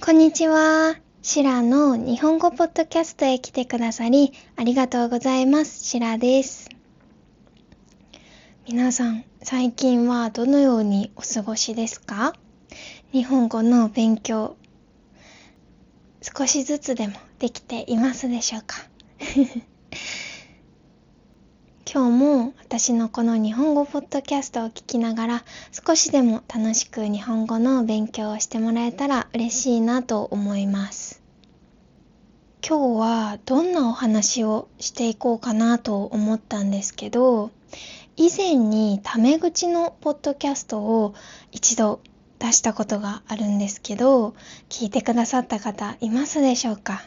こんにちは。シラの日本語ポッドキャストへ来てくださりありがとうございます。シラです。皆さん、最近はどのようにお過ごしですか？日本語の勉強、少しずつでもできていますでしょうか？今日も私のこの日本語ポッドキャストを聞きながら少しでも楽しく日本語の勉強をしてもらえたら嬉しいなと思います。今日はどんなお話をしていこうかなと思ったんですけど、以前にタメ口のポッドキャストを一度出したことがあるんですけど、聞いてくださった方いますでしょうか？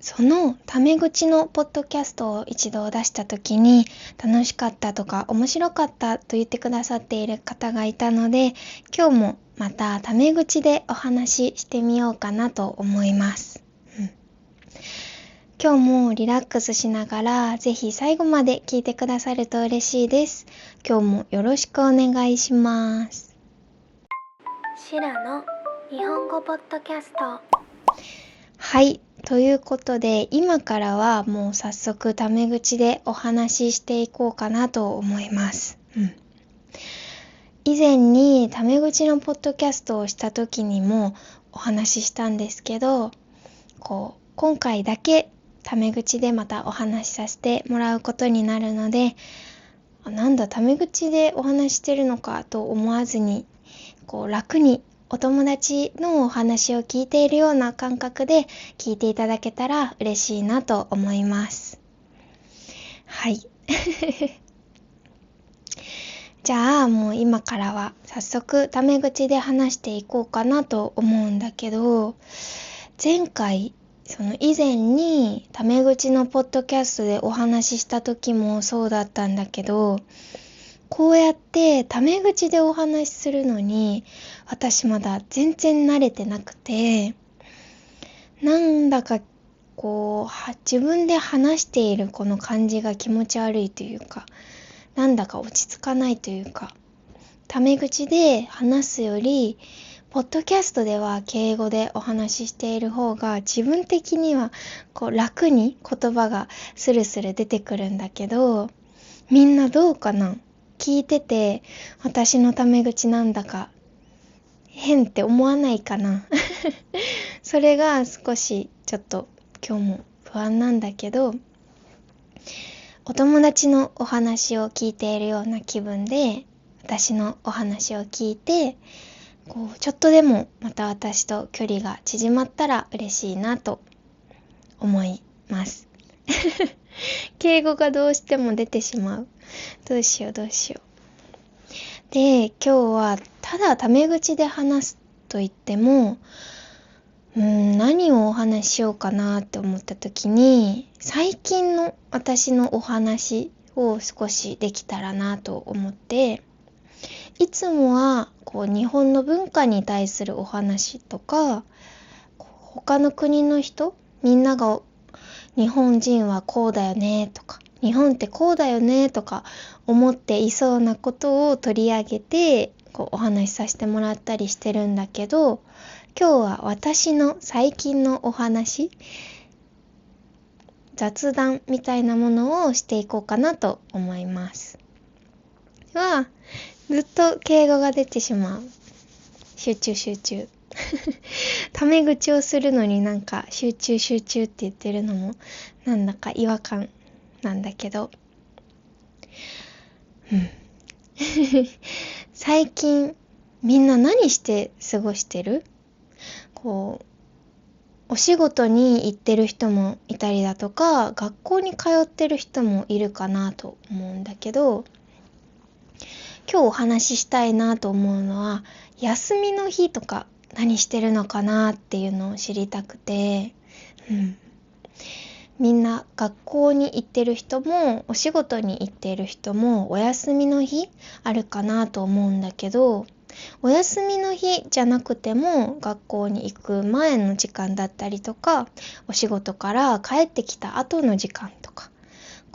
そのタメ口のポッドキャストを一度出した時に楽しかったとか面白かったと言ってくださっている方がいたので、今日もまたタメ口でお話ししてみようかなと思います。今日もリラックスしながらぜひ最後まで聞いてくださると嬉しいです。今日もよろしくお願いします。シラの日本語ポッドキャスト。はい、ということで今からはもう早速タメ口でお話ししていこうかなと思います。以前にタメ口のポッドキャストをした時にもお話ししたんですけど、今回だけタメ口でまたお話しさせてもらうことになるので、なんだタメ口でお話ししてるのかと思わずに、楽にお友達のお話を聞いているような感覚で聞いていただけたら嬉しいなと思います。はい。じゃあもう今からは早速タメ口で話していこうかなと思うんだけど、前回以前にタメ口のポッドキャストでお話しした時もそうだったんだけど、こうやってタメ口でお話しするのに私まだ全然慣れてなくて、なんだか自分で話しているこの感じが気持ち悪いというか、なんだか落ち着かないというか、タメ口で話すよりポッドキャストでは敬語でお話ししている方が自分的には楽に言葉がスルスル出てくるんだけど、みんなどうかな？聞いてて私のタメ口なんだか変って思わないかな？それが少しちょっと今日も不安なんだけど、お友達のお話を聞いているような気分で私のお話を聞いて、ちょっとでもまた私と距離が縮まったら嬉しいなと思います。敬語がどうしても出てしまう。どうしよう。で、今日はただタメ口で話すと言っても、何をお話ししようかなって思った時に、最近の私のお話を少しできたらなと思って、いつもは日本の文化に対するお話とか、他の国の人、みんなが日本人はこうだよねとか、日本ってこうだよねとか思っていそうなことを取り上げてお話しさせてもらったりしてるんだけど、今日は私の最近のお話、雑談みたいなものをしていこうかなと思います。ずっと敬語が出てしまう。集中。タメ口をするのになんか集中って言ってるのもなんだか違和感なんだけど、最近みんな何して過ごしてる？お仕事に行ってる人もいたりだとか、学校に通ってる人もいるかなと思うんだけど、今日お話ししたいなと思うのは、休みの日とか何してるのかなっていうのを知りたくて、みんな学校に行ってる人もお仕事に行っている人もお休みの日あるかなと思うんだけど、お休みの日じゃなくても学校に行く前の時間だったりとか、お仕事から帰ってきた後の時間とか、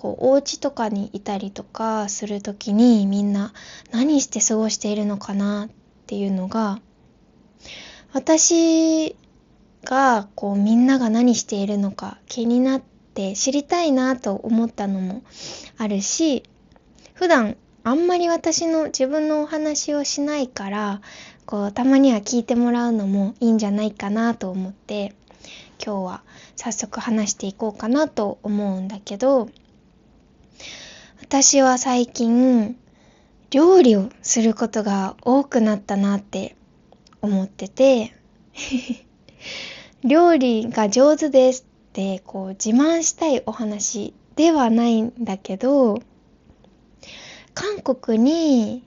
お家とかにいたりとかするときにみんな何して過ごしているのかなっていうのが私がみんなが何しているのか気になって知りたいなと思ったのもあるし、普段あんまり私の自分のお話をしないから、たまには聞いてもらうのもいいんじゃないかなと思って、今日は早速話していこうかなと思うんだけど、私は最近料理をすることが多くなったなって思ってて料理が上手ですって自慢したいお話ではないんだけど、韓国に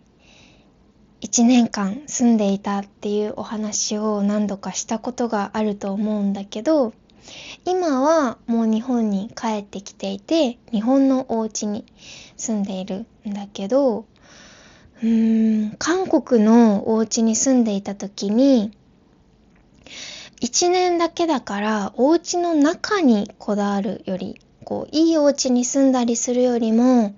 1年間住んでいたっていうお話を何度かしたことがあると思うんだけど、今はもう日本に帰ってきていて、日本のお家に住んでいるんだけど、韓国のお家に住んでいた時に、1年だけだからお家の中にこだわるより、いいお家に住んだりするよりも、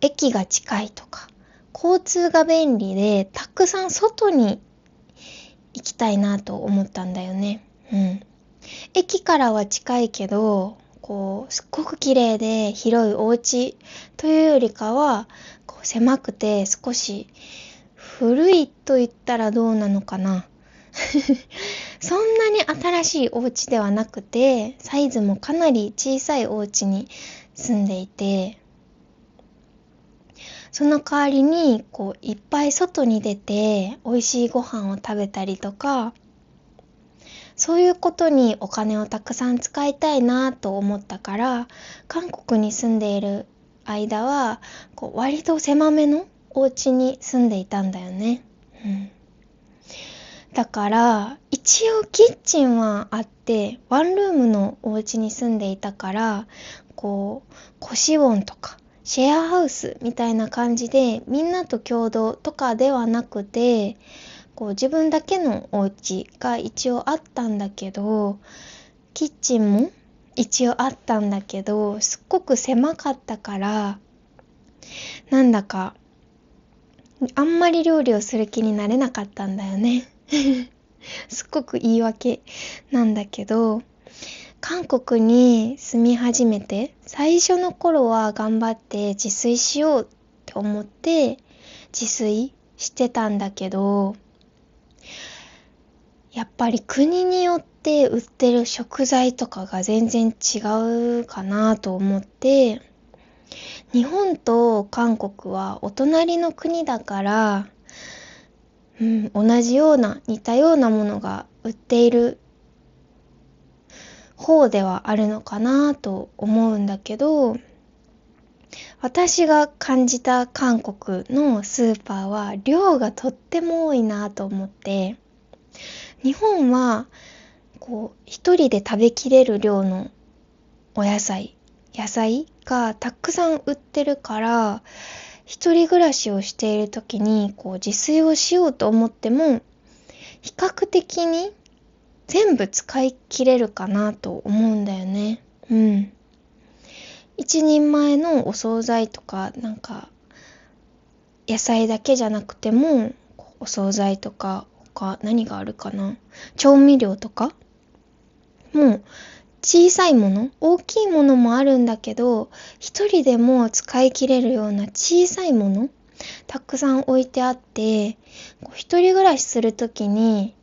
駅が近いとか、交通が便利で、たくさん外に行きたいなと思ったんだよね。駅からは近いけど、すっごく綺麗で広いお家というよりかは、狭くて少し古いと言ったらどうなのかな。そんなに新しいお家ではなくて、サイズもかなり小さいお家に住んでいて、その代わりにいっぱい外に出て美味しいご飯を食べたりとか、そういうことにお金をたくさん使いたいなと思ったから、韓国に住んでいる間は割と狭めのお家に住んでいたんだよね。だから一応キッチンはあって、ワンルームのお家に住んでいたから、個室音とかシェアハウスみたいな感じでみんなと共同とかではなくて、自分だけのお家が一応あったんだけど、キッチンも一応あったんだけど、すっごく狭かったから、なんだかあんまり料理をする気になれなかったんだよね。すっごく言い訳なんだけど、韓国に住み始めて最初の頃は頑張って自炊しようって思って自炊してたんだけど、やっぱり国によって売ってる食材とかが全然違うかなと思って、日本と韓国はお隣の国だから、同じような似たようなものが売っている方ではあるのかなと思うんだけど、私が感じた韓国のスーパーは量がとっても多いなと思って、日本は一人で食べきれる量の野菜がたくさん売ってるから、一人暮らしをしている時に自炊をしようと思っても比較的に全部使い切れるかなと思うんだよね。一人前のお惣菜とか野菜だけじゃなくても、お惣菜とか他何があるかな、調味料とかもう小さいもの、大きいものもあるんだけど、一人でも使い切れるような小さいものたくさん置いてあって、一人暮らしするときに、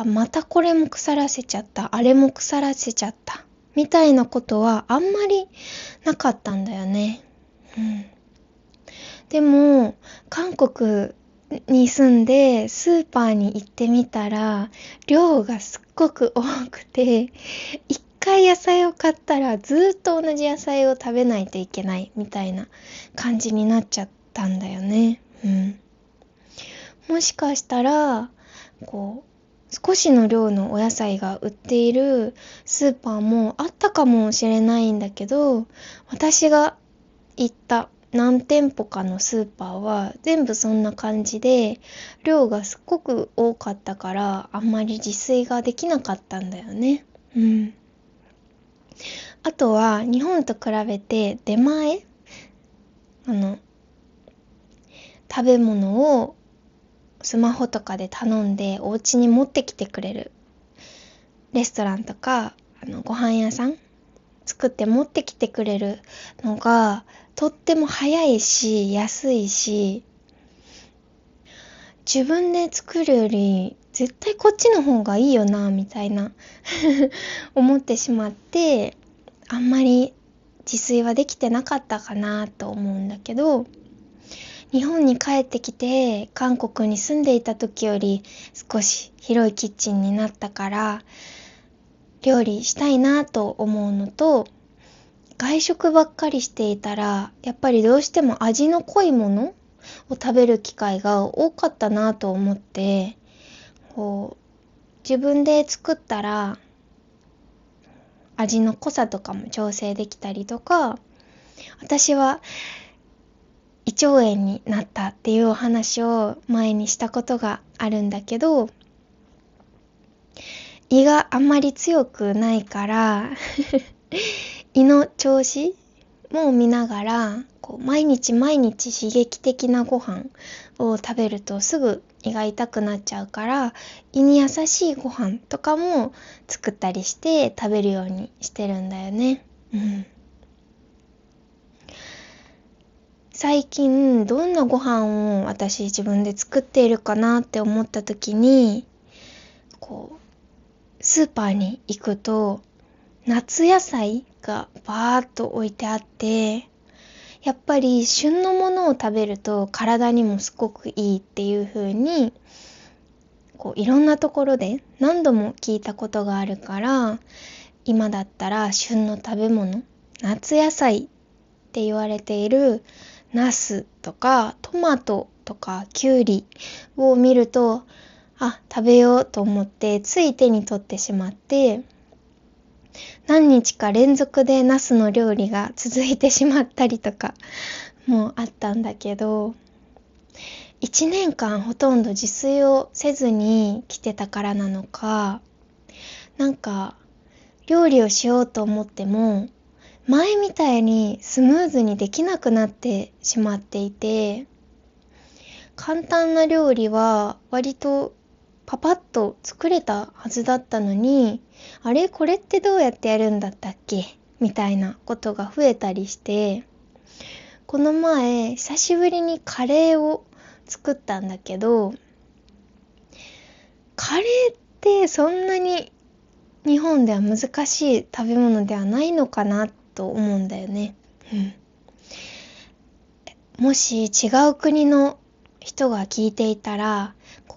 またこれも腐らせちゃった、あれも腐らせちゃったみたいなことはあんまりなかったんだよね。でも韓国に住んでスーパーに行ってみたら、量がすっごく多くて、一回野菜を買ったらずっと同じ野菜を食べないといけないみたいな感じになっちゃったんだよね。もしかしたら少しの量のお野菜が売っているスーパーもあったかもしれないんだけど、私が行った何店舗かのスーパーは全部そんな感じで、量がすっごく多かったからあんまり自炊ができなかったんだよね。あとは日本と比べて出前、食べ物をスマホとかで頼んでお家に持ってきてくれるレストランとかご飯屋さん作って持ってきてくれるのがとっても早いし安いし、自分で作るより絶対こっちの方がいいよなみたいな思ってしまって、あんまり自炊はできてなかったかなと思うんだけど、日本に帰ってきて韓国に住んでいた時より少し広いキッチンになったから料理したいなと思うのと、外食ばっかりしていたらやっぱりどうしても味の濃いものを食べる機会が多かったなと思って、自分で作ったら味の濃さとかも調整できたりとか、私は胃腸炎になったっていうお話を前にしたことがあるんだけど、胃があんまり強くないから胃の調子も見ながら毎日毎日刺激的なご飯を食べるとすぐ胃が痛くなっちゃうから、胃に優しいご飯とかも作ったりして食べるようにしてるんだよね。最近どんなご飯を私自分で作っているかなって思った時に、スーパーに行くと夏野菜がバーッと置いてあって、やっぱり旬のものを食べると体にもすごくいいっていう風にいろんなところで何度も聞いたことがあるから、今だったら旬の食べ物、夏野菜って言われているナスとかトマトとかキュウリを見ると、食べようと思ってつい手に取ってしまって、何日か連続でナスの料理が続いてしまったりとかもあったんだけど、1年間ほとんど自炊をせずに来てたからなのか、料理をしようと思っても前みたいにスムーズにできなくなってしまっていて、簡単な料理は割とパパッと作れたはずだったのに、これってどうやってやるんだったっけみたいなことが増えたりして、この前久しぶりにカレーを作ったんだけど、カレーってそんなに日本では難しい食べ物ではないのかなと思うんだよね。もし違う国の人が聞いていたら、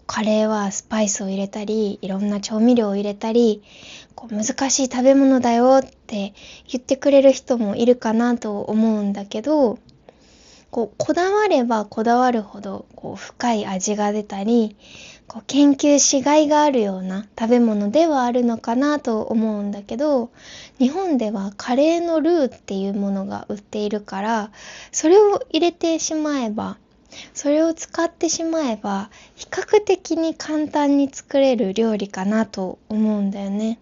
カレーはスパイスを入れたりいろんな調味料を入れたり難しい食べ物だよって言ってくれる人もいるかなと思うんだけど、こだわればこだわるほど深い味が出たり研究しがいがあるような食べ物ではあるのかなと思うんだけど、日本ではカレーのルーっていうものが売っているから、それを入れてしまえば、それを使ってしまえば比較的に簡単に作れる料理かなと思うんだよね。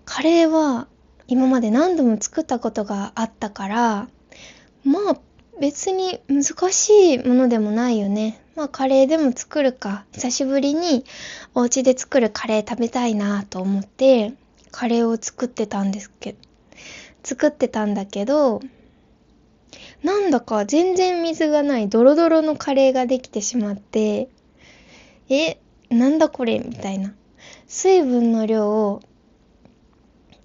カレーは今まで何度も作ったことがあったから、別に難しいものでもないよね。カレーでも作るか、久しぶりにお家で作るカレー食べたいなと思ってカレーを作ってたんだけど、なんだか全然水がないドロドロのカレーができてしまって、なんだこれみたいな。水分の量を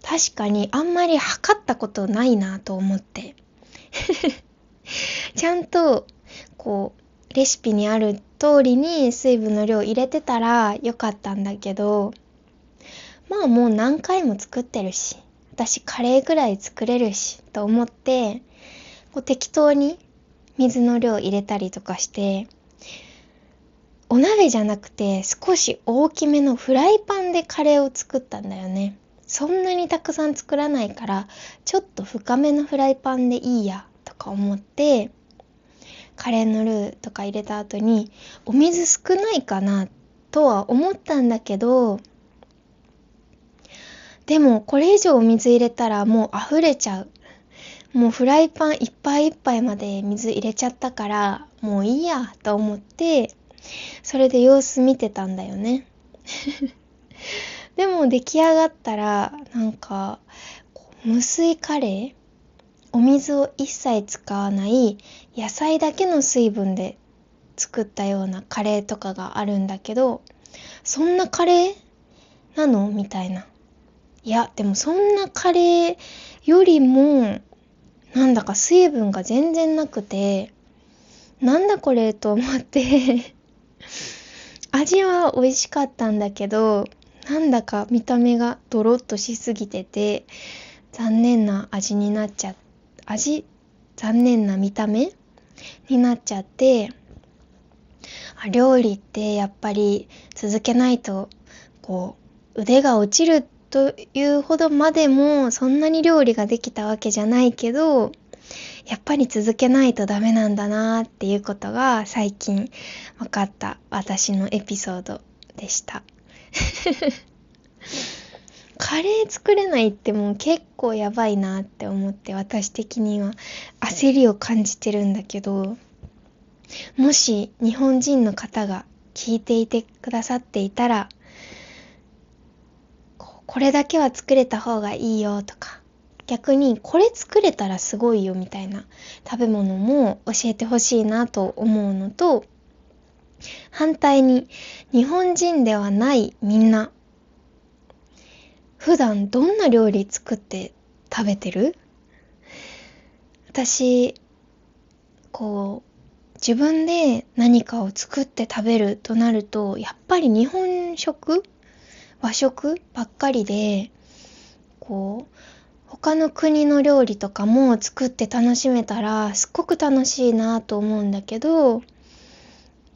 確かにあんまり測ったことないなと思ってちゃんとレシピにある通りに水分の量を入れてたらよかったんだけど、もう何回も作ってるし、私カレーぐらい作れるしと思って適当に水の量入れたりとかして、お鍋じゃなくて少し大きめのフライパンでカレーを作ったんだよね。そんなにたくさん作らないからちょっと深めのフライパンでいいやとか思って、カレーのルーとか入れた後にお水少ないかなとは思ったんだけど、でもこれ以上お水入れたらもう溢れちゃう。もうフライパンいっぱいいっぱいまで水入れちゃったから、もういいやと思って、それで様子見てたんだよね。でも出来上がったら、無水カレー、お水を一切使わない野菜だけの水分で作ったようなカレーとかがあるんだけど、そんなカレーなのみたいな。いや、でもそんなカレーよりも、なんだか水分が全然なくて、なんだこれと思って味は美味しかったんだけど、なんだか見た目がドロッとしすぎてて、残念な見た目になっちゃって、料理ってやっぱり続けないと、腕が落ちるというほどまでもそんなに料理ができたわけじゃないけど、やっぱり続けないとダメなんだなっていうことが最近分かった私のエピソードでした。カレー作れないってもう結構やばいなって思って、私的には焦りを感じてるんだけど、もし日本人の方が聞いていてくださっていたら、これだけは作れた方がいいよとか、逆にこれ作れたらすごいよみたいな食べ物も教えてほしいなと思うのと、反対に日本人ではないみんな、普段どんな料理作って食べてる？私、自分で何かを作って食べるとなると、やっぱり日本食？和食ばっかりで、他の国の料理とかも作って楽しめたらすっごく楽しいなと思うんだけど、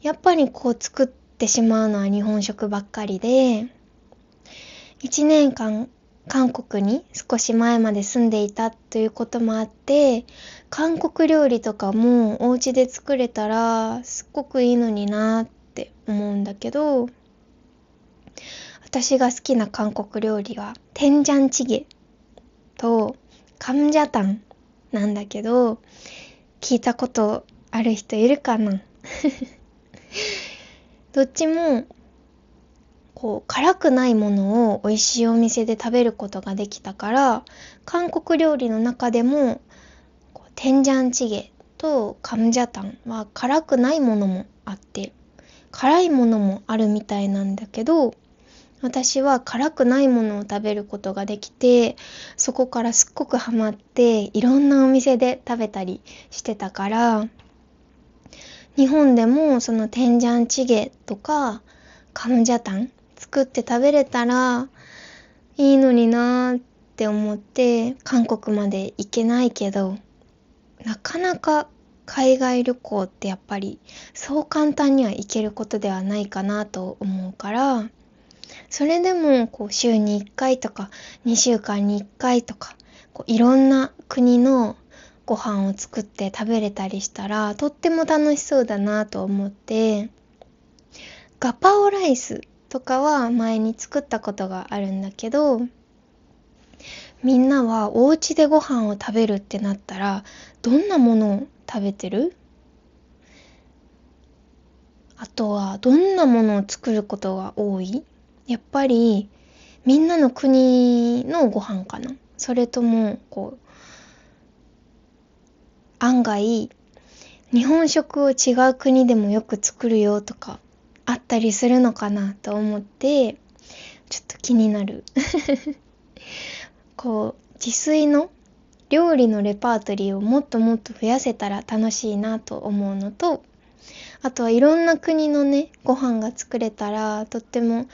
やっぱり作ってしまうのは日本食ばっかりで、1年間韓国に少し前まで住んでいたということもあって、韓国料理とかもお家で作れたらすっごくいいのになって思うんだけど、私が好きな韓国料理はテンジャンチゲとカムジャタンなんだけど、聞いたことある人いるかな？どっちも辛くないものを美味しいお店で食べることができたから、韓国料理の中でもテンジャンチゲとカムジャタンは辛くないものもあって、辛いものもあるみたいなんだけど、私は辛くないものを食べることができて、そこからすっごくハマっていろんなお店で食べたりしてたから、日本でもそのテンジャンチゲとかカムジャタン作って食べれたらいいのになーって思って韓国まで行けないけど、なかなか海外旅行ってやっぱりそう簡単には行けることではないかなと思うから、それでも週に1回とか2週間に1回とかいろんな国のご飯を作って食べれたりしたらとっても楽しそうだなと思って、ガパオライスとかは前に作ったことがあるんだけど、みんなはお家でご飯を食べるってなったらどんなものを食べてる？あとはどんなものを作ることが多い？やっぱりみんなの国のご飯かな？それとも案外日本食を違う国でもよく作るよとかあったりするのかなと思って、ちょっと気になる。自炊の料理のレパートリーをもっともっと増やせたら楽しいなと思うのと、あとはいろんな国のね、ご飯が作れたらとっても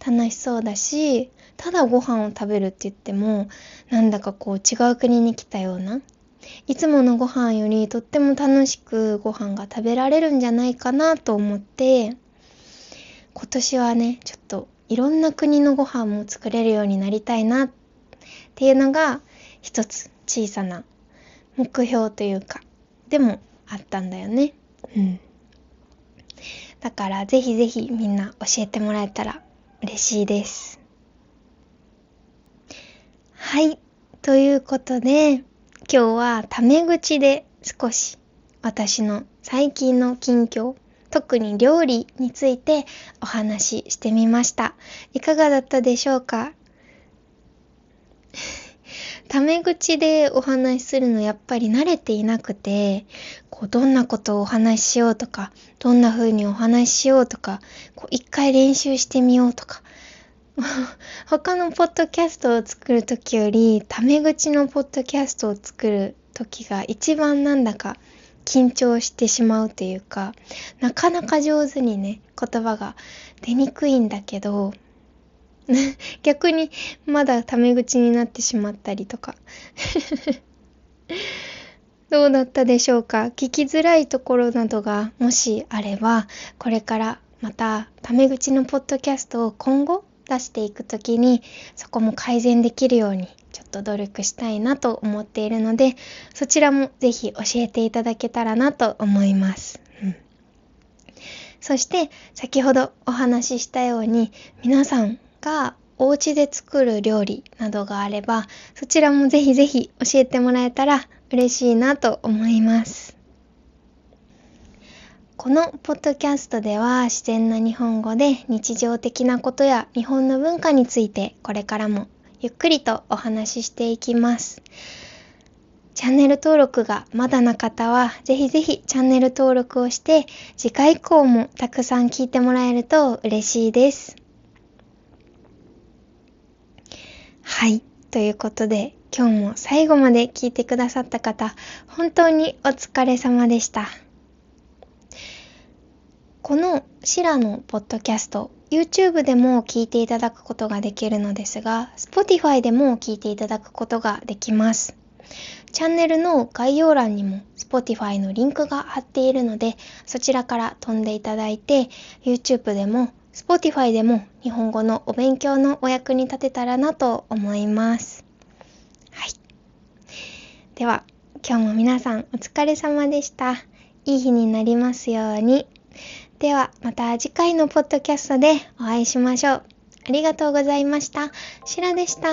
楽しそうだし、ただご飯を食べるって言っても、なんだか違う国に来たような、いつものご飯よりとっても楽しくご飯が食べられるんじゃないかなと思って、今年はね、ちょっといろんな国のご飯も作れるようになりたいなっていうのが一つ小さな目標というか、でもあったんだよね。だからぜひぜひみんな教えてもらえたら嬉しいです。はい、ということで今日はタメ口で少し私の最近の近況、特に料理についてお話ししてみました。いかがだったでしょうか？タメ口でお話しするのやっぱり慣れていなくて、どんなことをお話ししようとか、どんな風にお話ししようとか、一回練習してみようとか、他のポッドキャストを作るときより、タメ口のポッドキャストを作るときが一番なんだか緊張してしまうというか、なかなか上手にね、言葉が出にくいんだけど、逆にまだタメ口になってしまったりとか。どうだったでしょうか？聞きづらいところなどがもしあれば、これからまたタメ口のポッドキャストを今後出していくときに、そこも改善できるようにちょっと努力したいなと思っているので、そちらもぜひ教えていただけたらなと思います。そして先ほどお話ししたように、皆さんがお家で作る料理などがあれば、そちらもぜひぜひ教えてもらえたら嬉しいなと思います。このポッドキャストでは自然な日本語で日常的なことや日本の文化についてこれからもゆっくりとお話ししていきます。チャンネル登録がまだな方はぜひぜひチャンネル登録をして、次回以降もたくさん聞いてもらえると嬉しいです。はい、ということで今日も最後まで聞いてくださった方、本当にお疲れ様でした。このシラのポッドキャスト、YouTube でも聞いていただくことができるのですが、Spotify でも聞いていただくことができます。チャンネルの概要欄にも Spotify のリンクが貼っているので、そちらから飛んでいただいて、YouTube でも Spotify でも日本語のお勉強のお役に立てたらなと思います。はい。では、今日も皆さんお疲れ様でした。いい日になりますように。ではまた次回のポッドキャストでお会いしましょう。ありがとうございました。シラでした。